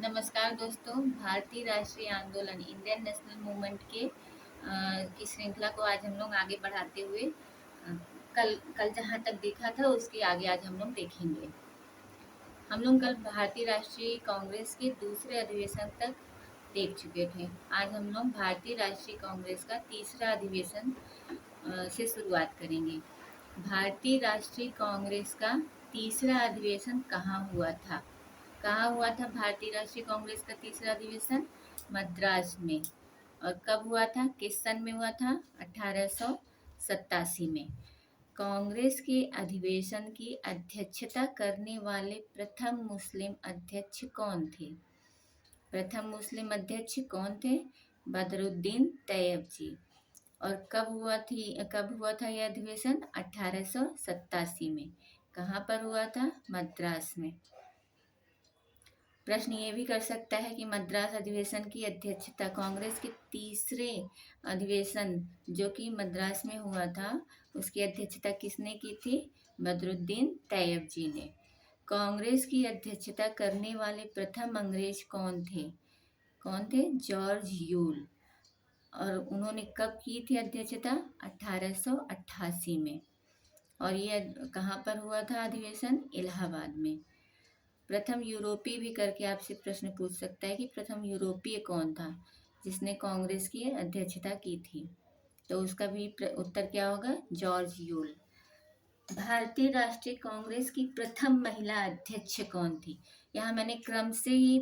नमस्कार दोस्तों। भारतीय राष्ट्रीय आंदोलन इंडियन नेशनल मूवमेंट के की श्रृंखला को आज हम लोग आगे बढ़ाते हुए कल कल जहाँ तक देखा था उसके आगे आज हम लोग देखेंगे। हम लोग कल भारतीय राष्ट्रीय कांग्रेस के दूसरे अधिवेशन तक देख चुके थे। आज हम लोग भारतीय राष्ट्रीय कांग्रेस का तीसरा अधिवेशन से शुरुआत करेंगे। भारतीय राष्ट्रीय कांग्रेस का तीसरा अधिवेशन कहाँ हुआ था? कहाँ हुआ था भारतीय राष्ट्रीय कांग्रेस का तीसरा अधिवेशन? मद्रास में। और कब हुआ था? किस सन में हुआ था? 1887 में। कांग्रेस के अधिवेशन की अध्यक्षता करने वाले प्रथम मुस्लिम अध्यक्ष कौन थे? प्रथम मुस्लिम अध्यक्ष कौन थे? बदरुद्दीन तैयब जी। और कब हुआ था यह अधिवेशन? 1887 में। कहाँ पर हुआ था? मद्रास में। प्रश्न ये भी कर सकता है कि मद्रास अधिवेशन की अध्यक्षता कांग्रेस के तीसरे अधिवेशन जो कि मद्रास में हुआ था उसकी अध्यक्षता किसने की थी? बदरुद्दीन तैयब जी ने। कांग्रेस की अध्यक्षता करने वाले प्रथम अंग्रेज कौन थे? George Yule. और उन्होंने कब की थी अध्यक्षता? 1888 में। और ये कहाँ पर हुआ था अधिवेशन? इलाहाबाद में। प्रथम यूरोपीय भी करके आपसे प्रश्न पूछ सकता है कि प्रथम यूरोपीय कौन था जिसने कांग्रेस की अध्यक्षता की थी? तो उसका भी उत्तर क्या होगा? George Yule. भारतीय राष्ट्रीय कांग्रेस की प्रथम महिला अध्यक्ष कौन थी? यहाँ मैंने क्रम से ही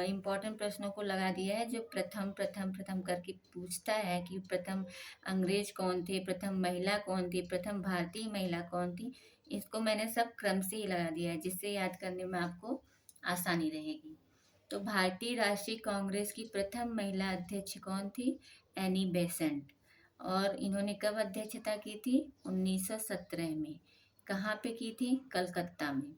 इम्पोर्टेंट प्रश्नों को लगा दिया है जो प्रथम प्रथम प्रथम करके पूछता है कि प्रथम अंग्रेज कौन थे, प्रथम महिला कौन थी, प्रथम भारतीय महिला कौन थी। इसको मैंने सब क्रम से ही लगा दिया है जिससे याद करने में आपको आसानी रहेगी। तो भारतीय राष्ट्रीय कांग्रेस की प्रथम महिला अध्यक्ष कौन थी? Annie Besant. और इन्होंने कब अध्यक्षता की थी? 1917 में। कहाँ पे की थी? कलकत्ता में।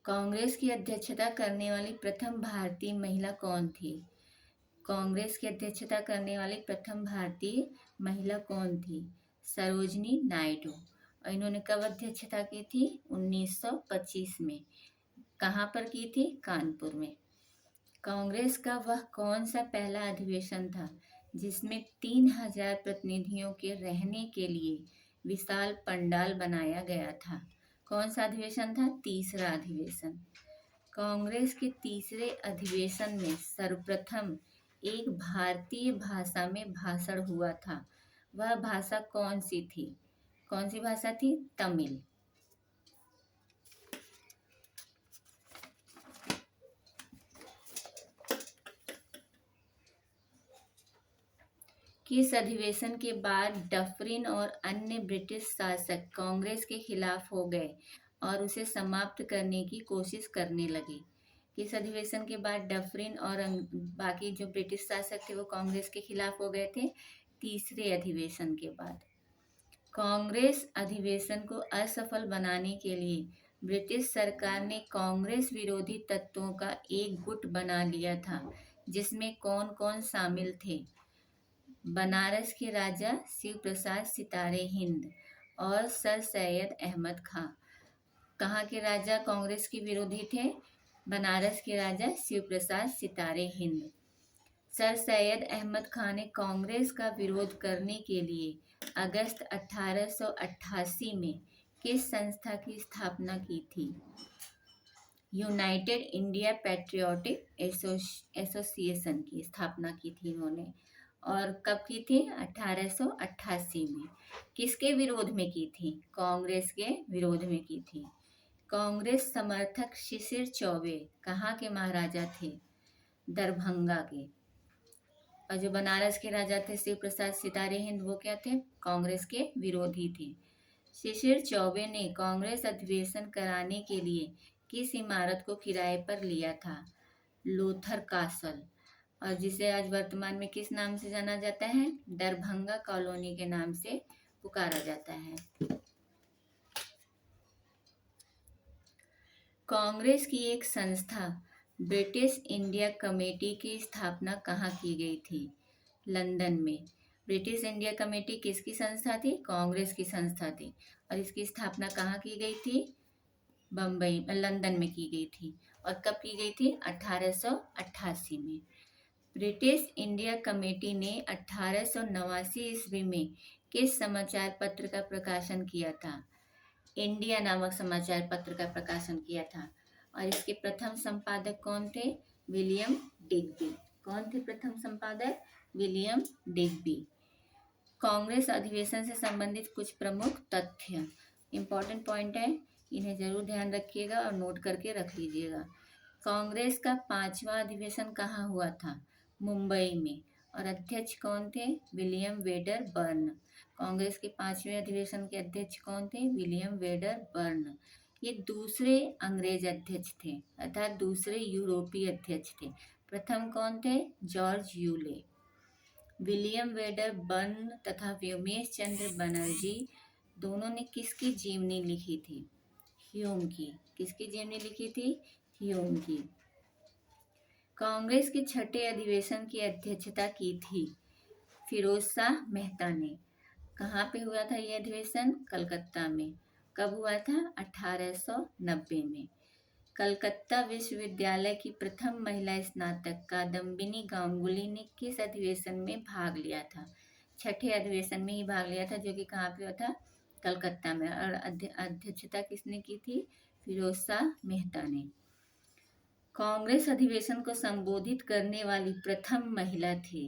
कांग्रेस की अध्यक्षता करने वाली प्रथम भारतीय महिला कौन थी? कांग्रेस की अध्यक्षता करने वाली प्रथम भारतीय महिला कौन थी? सरोजनी नायडू। और इन्होंने कब अध्यक्षता की थी? 1925 में। कहाँ पर की थी? कानपुर में। कांग्रेस का वह कौन सा पहला अधिवेशन था जिसमें 3000 प्रतिनिधियों के रहने के लिए विशाल पंडाल बनाया गया था? कौन सा अधिवेशन था? तीसरा अधिवेशन। कांग्रेस के तीसरे अधिवेशन में सर्वप्रथम एक भारतीय भाषा में भाषण हुआ था। वह भाषा कौन सी थी? कौन सी भाषा थी? तमिल। किस अधिवेशन के बाद डफरिन और अन्य ब्रिटिश शासक कांग्रेस के खिलाफ हो गए और उसे समाप्त करने की कोशिश करने लगे? किस अधिवेशन के बाद डफरिन और बाकी जो ब्रिटिश शासक थे वो कांग्रेस के खिलाफ हो गए थे? तीसरे अधिवेशन के बाद। कांग्रेस अधिवेशन को असफल बनाने के लिए ब्रिटिश सरकार ने कांग्रेस विरोधी तत्वों का एक गुट बना लिया था जिसमें कौन कौन शामिल थे? बनारस के राजा शिव प्रसाद सितारे हिंद और सर सैयद अहमद खां। कहाँ के राजा कांग्रेस के विरोधी थे? बनारस के राजा शिव प्रसाद सितारे हिंद। सर सैयद अहमद खां ने कांग्रेस का विरोध करने के लिए अगस्त 1888 में किस संस्था की स्थापना की थी? यूनाइटेड इंडिया पैट्रियोटिक एसोसिएशन की स्थापना की थी उन्होंने। और कब की थी? 1888 में। किसके विरोध में की थी? कांग्रेस के विरोध में की थी। कांग्रेस समर्थक शिशिर चौबे कहाँ के महाराजा थे? दरभंगा के। और जो बनारस के राजा थे शिव प्रसाद सितारे हिंद वो क्या थे? कांग्रेस के विरोधी थे। शिशिर चौबे ने कांग्रेस अधिवेशन कराने के लिए किस इमारत को किराए पर लिया था? Lothar castle. और जिसे आज वर्तमान में किस नाम से जाना जाता है? दरभंगा कॉलोनी के नाम से पुकारा जाता है। कांग्रेस की एक संस्था ब्रिटिश इंडिया कमेटी की स्थापना कहाँ की गई थी? लंदन में। ब्रिटिश इंडिया कमेटी किसकी संस्था थी? कांग्रेस की संस्था थी। और इसकी स्थापना कहाँ की गई थी? लंदन में की गई थी। और कब की गई थी? 1888 में। ब्रिटिश इंडिया कमेटी ने 1889 ईस्वी में किस समाचार पत्र का प्रकाशन किया था? इंडिया नामक समाचार पत्र का प्रकाशन किया था। और इसके प्रथम संपादक कौन थे? William Digby. कौन थे प्रथम संपादक? William Digby. कांग्रेस अधिवेशन से संबंधित कुछ प्रमुख तथ्य, इंपॉर्टेंट पॉइंट है, इन्हें जरूर ध्यान रखिएगा और नोट करके रख लीजिएगा। कांग्रेस का 5वां अधिवेशन कहाँ हुआ था? मुंबई में। और अध्यक्ष कौन थे? William Vader burn. कांग्रेस के 5वें अधिवेशन के अध्यक्ष कौन थे? William Wedderburn. ये दूसरे अंग्रेज अध्यक्ष थे, अर्थात दूसरे यूरोपीय अध्यक्ष थे। प्रथम कौन थे? George Yule. William Wedderburn तथा व्योमेश चंद्र बनर्जी दोनों ने किसकी जीवनी लिखी थी? ह्यूम की। किसकी जीवनी लिखी थी? ह्यूम की। कांग्रेस के छठे अधिवेशन की अध्यक्षता की थी फिरोज शाह मेहता ने। कहाँ पे हुआ था यह अधिवेशन? कलकत्ता में। कब हुआ था? 1890 में। कलकत्ता विश्वविद्यालय की प्रथम महिला स्नातक कादम्बिनी गांगुली ने किस अधिवेशन में भाग लिया था? छठे अधिवेशन में ही भाग लिया था, जो कि कहाँ पे हुआ था? कलकत्ता में। और अध्यक्षता किसने की थी? फिरोज शाह मेहता ने। कांग्रेस अधिवेशन को संबोधित करने वाली प्रथम महिला थी।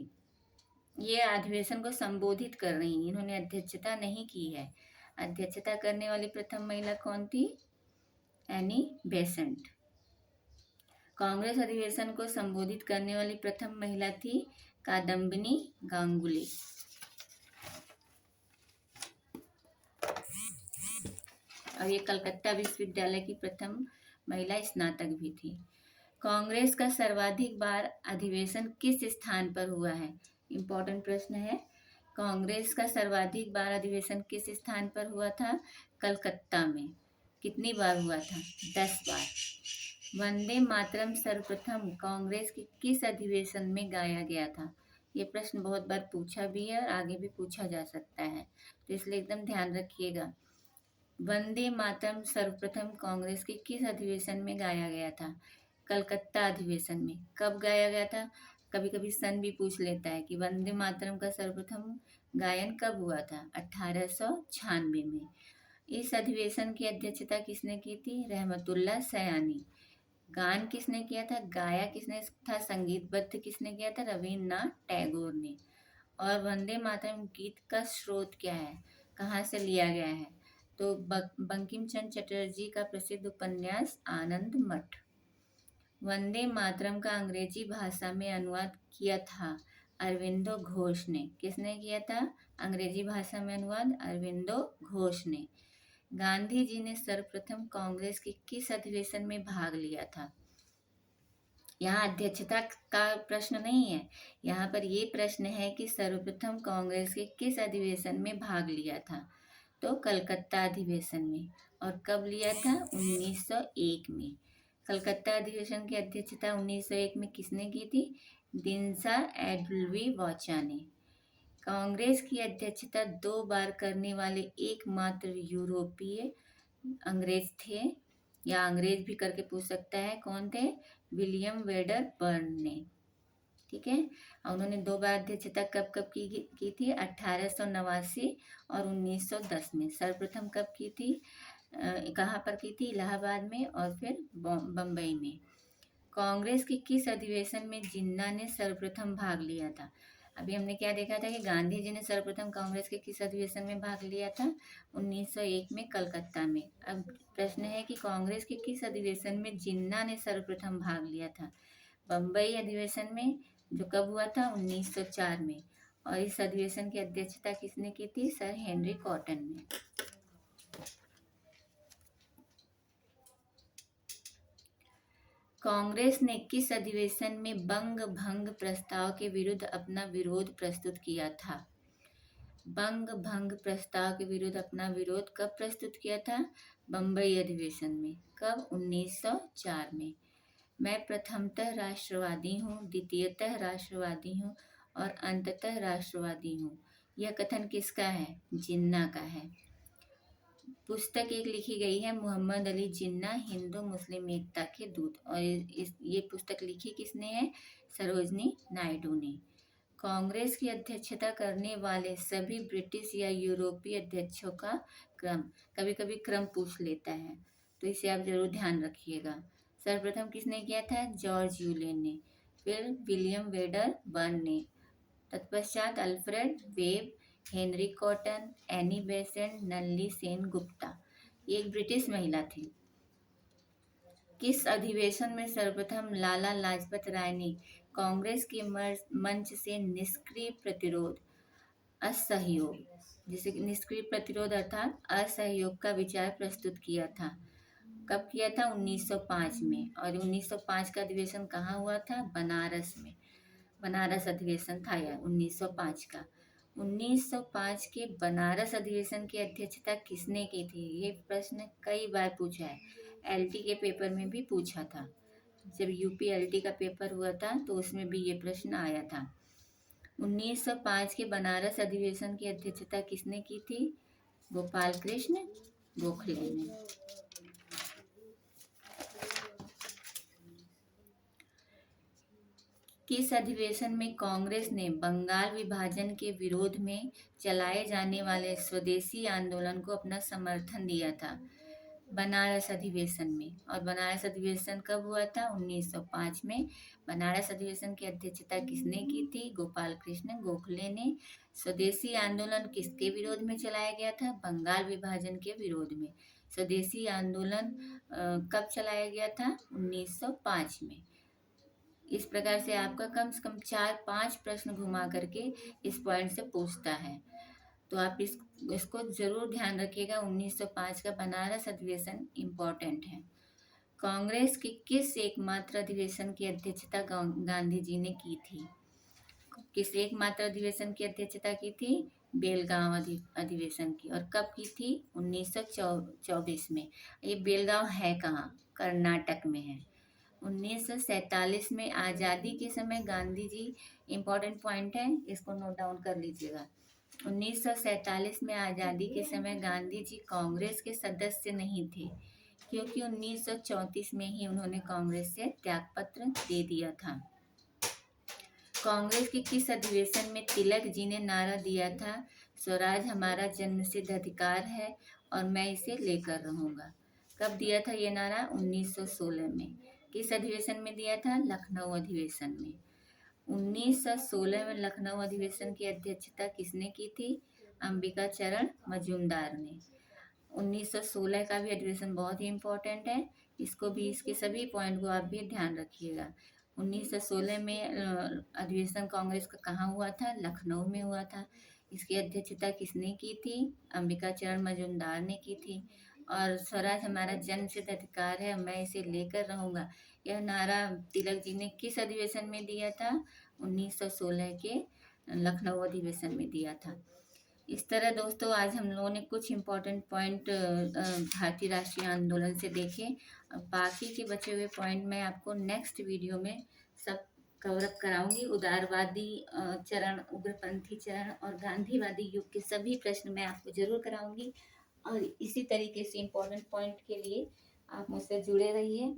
ये अधिवेशन को संबोधित कर रही हैं, इन्होंने अध्यक्षता नहीं की है। अध्यक्षता करने वाली प्रथम महिला कौन थी? Annie Besant. कांग्रेस अधिवेशन को संबोधित करने वाली प्रथम महिला थी कादम्बिनी गांगुली। और ये कलकत्ता विश्वविद्यालय की प्रथम महिला स्नातक भी थी। कांग्रेस का सर्वाधिक बार अधिवेशन किस स्थान पर हुआ है? इम्पोर्टेंट प्रश्न है। कांग्रेस का सर्वाधिक बार अधिवेशन किस स्थान पर हुआ था? कलकत्ता में। कितनी बार हुआ था? 10 बार। वंदे मातरम सर्वप्रथम कांग्रेस के किस अधिवेशन में गाया गया था? ये प्रश्न बहुत बार पूछा भी है और आगे भी पूछा जा सकता है, तो इसलिए एकदम ध्यान रखिएगा। वंदे मातरम सर्वप्रथम कांग्रेस के किस अधिवेशन में गाया गया था? कलकत्ता अधिवेशन में। कब गाया गया था? कभी कभी सन भी पूछ लेता है कि वंदे मातरम का सर्वप्रथम गायन कब हुआ था? 1896 में। इस अधिवेशन की अध्यक्षता किसने की थी? रहमतुल्लाह सयानी। गान किसने किया था? गाया किसने था? संगीतबद्ध किसने किया था? रविन्द्रनाथ टैगोर ने। और वंदे मातरम गीत का स्रोत क्या है? कहाँ से लिया गया है? तो बंकिम चंद्र चटर्जी का प्रसिद्ध उपन्यास आनंद मठ। वंदे मातरम का अंग्रेजी भाषा में अनुवाद किया था अरविंदो घोष ने। किसने किया था अंग्रेजी भाषा में अनुवाद? अरविंदो घोष ने। गांधी जी ने सर्वप्रथम कांग्रेस के किस अधिवेशन में भाग लिया था? यहाँ अध्यक्षता का प्रश्न नहीं है, यहाँ पर ये प्रश्न है कि सर्वप्रथम कांग्रेस के किस अधिवेशन में भाग लिया था? तो कलकत्ता अधिवेशन में। और कब लिया था? 1901 में। कलकत्ता अधिवेशन की अध्यक्षता 1901 में किसने की थी? दिनसा एडल्वी-वाचा ने। कांग्रेस की अध्यक्षता 2 बार करने वाले एकमात्र यूरोपीय अंग्रेज थे, या अंग्रेज भी करके पूछ सकता है, कौन थे? विलियम वेडर बर्न ने। ठीक है। उन्होंने 2 बार अध्यक्षता कब कब की थी? 1889 और 1910 में। सर्वप्रथम कब की थी? कहाँ पर की थी? इलाहाबाद में और फिर बम्बई में। कांग्रेस के किस अधिवेशन में जिन्ना ने सर्वप्रथम भाग लिया था? अभी हमने क्या देखा था कि गांधी जी ने सर्वप्रथम कांग्रेस के किस अधिवेशन में भाग लिया था? 1901 में कलकत्ता में। अब प्रश्न है कि कांग्रेस के किस अधिवेशन में जिन्ना ने सर्वप्रथम भाग लिया था? बम्बई अधिवेशन में, जो कब हुआ था? 1904 में। और इस अधिवेशन की अध्यक्षता किसने की थी? सर हेनरी कॉटन ने। कांग्रेस ने किस अधिवेशन में बंग भंग प्रस्ताव के विरुद्ध अपना विरोध प्रस्तुत किया था? बंग भंग प्रस्ताव के विरुद्ध अपना विरोध कब प्रस्तुत किया था? बम्बई अधिवेशन में। कब? 1904 में। मैं प्रथमतः राष्ट्रवादी हूँ, द्वितीयतः राष्ट्रवादी हूँ और अंततः राष्ट्रवादी हूँ। यह कथन किसका है? जिन्ना का है। पुस्तक एक लिखी गई है मोहम्मद अली जिन्ना, हिंदू मुस्लिम एकता के दूत, और ये पुस्तक लिखी किसने है? सरोजनी नायडू ने। कांग्रेस की अध्यक्षता करने वाले सभी ब्रिटिश या यूरोपीय अध्यक्षों का क्रम, कभी कभी क्रम पूछ लेता है, तो इसे आप जरूर ध्यान रखिएगा। सर्वप्रथम किसने किया था? जॉर्ज यूलेन ने। फिर विलियम वेडर बर्न ने। तत्पश्चात Alfred Webb, Henry Cotton, Annie Besant, Nellie Sengupta. ये एक ब्रिटिश महिला थी। किस अधिवेशन में सर्वप्रथम लाला लाजपत राय ने कांग्रेस के मंच से निष्क्रिय प्रतिरोध, असहयोग, जिसे निष्क्रिय प्रतिरोध अर्थात असहयोग का विचार प्रस्तुत किया था? कब किया था? 1905 में। और 1905 का अधिवेशन कहाँ हुआ था? बनारस में। बनारस अधिवेशन था यह 1905 का। 1905 के बनारस अधिवेशन की अध्यक्षता किसने की थी? ये प्रश्न कई बार पूछा है, एलटी के पेपर में भी पूछा था। जब यूपी एलटी का पेपर हुआ था तो उसमें भी ये प्रश्न आया था। 1905 के बनारस अधिवेशन की अध्यक्षता किसने की थी? गोपाल कृष्ण गोखले ने। किस अधिवेशन में कांग्रेस ने बंगाल विभाजन के विरोध में चलाए जाने वाले स्वदेशी आंदोलन को अपना समर्थन दिया था? बनारस अधिवेशन में। और बनारस अधिवेशन कब हुआ था? 1905 में। बनारस अधिवेशन की अध्यक्षता किसने की थी? गोपाल कृष्ण गोखले ने। स्वदेशी आंदोलन किसके विरोध में चलाया गया था? बंगाल विभाजन के विरोध में। स्वदेशी आंदोलन कब चलाया गया था? 1905 में। इस प्रकार से आपका कम से कम 4-5 प्रश्न घुमा करके इस पॉइंट से पूछता है, तो आप इसको जरूर ध्यान रखिएगा। 1905 का बनारस अधिवेशन इम्पोर्टेंट है। कांग्रेस के किस एकमात्र अधिवेशन की अध्यक्षता गांधी जी ने की थी? किस एकमात्र अधिवेशन की अध्यक्षता की थी? बेलगांव अधिवेशन की। और कब की थी? 1924 में। ये बेलगांव है कहाँ? कर्नाटक में है। 1947 में आज़ादी के समय गांधी जी, इम्पोर्टेंट पॉइंट है, इसको नोट डाउन कर लीजिएगा। 1947 में आज़ादी के समय गांधी जी कांग्रेस के सदस्य नहीं थे, क्योंकि 1934 में ही उन्होंने कांग्रेस से त्यागपत्र दे दिया था। कांग्रेस के किस अधिवेशन में तिलक जी ने नारा दिया था, स्वराज हमारा जन्मसिद्ध अधिकार है और मैं इसे लेकर रहूंगा? कब दिया था ये नारा? 1916 में। किस अधिवेशन में दिया था? लखनऊ अधिवेशन में। 1916 में लखनऊ अधिवेशन की अध्यक्षता किसने की थी? अंबिका चरण मजूमदार ने। 1916 का भी अधिवेशन बहुत ही इम्पोर्टेंट है, इसको भी, इसके सभी पॉइंट को आप भी ध्यान रखिएगा। 1916 में अधिवेशन कांग्रेस का कहाँ हुआ था? लखनऊ में हुआ था। इसकी अध्यक्षता किसने की थी? अंबिका चरण मजूमदार ने की थी। और स्वराज हमारा जन्मसिद्ध अधिकार है, मैं इसे लेकर रहूंगा, यह नारा तिलक जी ने किस अधिवेशन में दिया था? 1916 के लखनऊ अधिवेशन में दिया था। इस तरह दोस्तों आज हम लोगों ने कुछ इम्पोर्टेंट पॉइंट भारतीय राष्ट्रीय आंदोलन से देखे। बाकी के बचे हुए पॉइंट मैं आपको नेक्स्ट वीडियो में सब कवर अप कराऊंगी। उदारवादी चरण, उग्रपंथी चरण और गांधीवादी युग के सभी प्रश्न मैं आपको जरूर कराऊंगी। और इसी तरीके से इम्पोर्टेंट पॉइंट के लिए आप मुझसे जुड़े रहिए,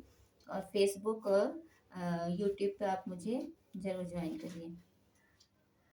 और फेसबुक और यूट्यूब पर आप मुझे ज़रूर ज्वाइन करिए।